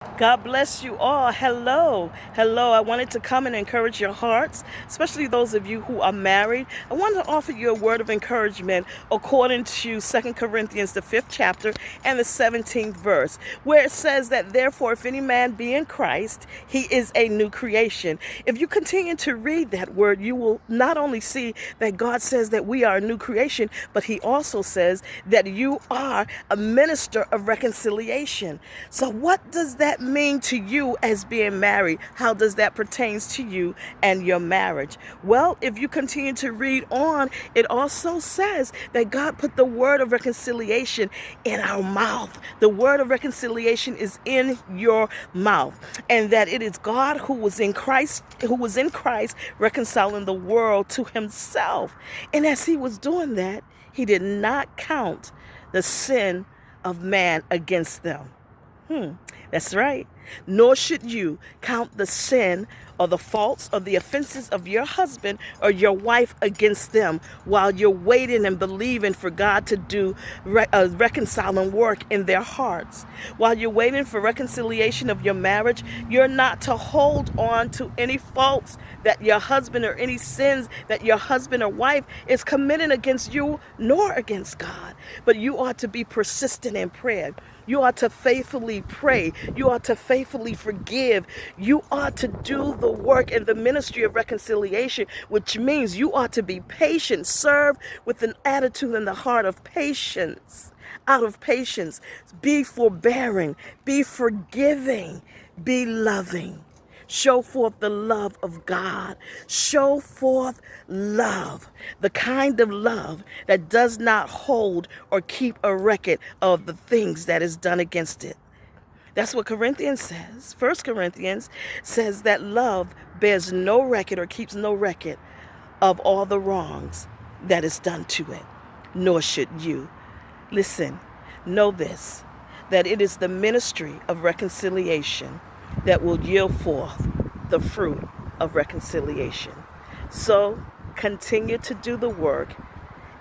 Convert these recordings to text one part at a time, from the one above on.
God bless you all. Hello. Hello. I wanted to come and encourage your hearts, especially those of you who are married. I want to offer you a word of encouragement according to Second Corinthians, the 5th chapter and the 17th verse, where it says that therefore, if any man be in Christ, he is a new creation. If you continue to read that word, you will not only see that God says that we are a new creation, but he also says that you are a minister of reconciliation. So what does that mean to you as being married? How does that pertain to you and your marriage? Well, if you continue to read on, it also says that God put the word of reconciliation in our mouth. The word of reconciliation is in your mouth, and that it is God who was in Christ, reconciling the world to himself. And as he was doing that, he did not count the sin of man against them. That's right. Nor should you count the sin or the faults or the offenses of your husband or your wife against them while you're waiting and believing for God to do reconciling work in their hearts. While you're waiting for reconciliation of your marriage, you're not to hold on to any faults that your husband or any sins that your husband or wife is committing against you nor against God. But you ought to be persistent in prayer. You ought to faithfully pray. You ought to faithfully forgive. You ought to do the work in the ministry of reconciliation, which means you ought to be patient, serve with an attitude in the heart of patience. Out of patience, be forbearing, be forgiving, be loving. Show forth the love of God. Show forth love, the kind of love that does not hold or keep a record of the things that is done against it. That's what Corinthians says. First Corinthians says that love bears no record or keeps no record of all the wrongs that is done to it, nor should you. Listen, know this, that it is the ministry of reconciliation that will yield forth the fruit of reconciliation. So continue to do the work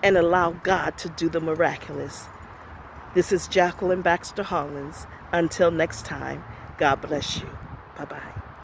and allow God to do the miraculous. This is Jacqueline Baxter Hollins. Until next time, God bless you. Bye-bye.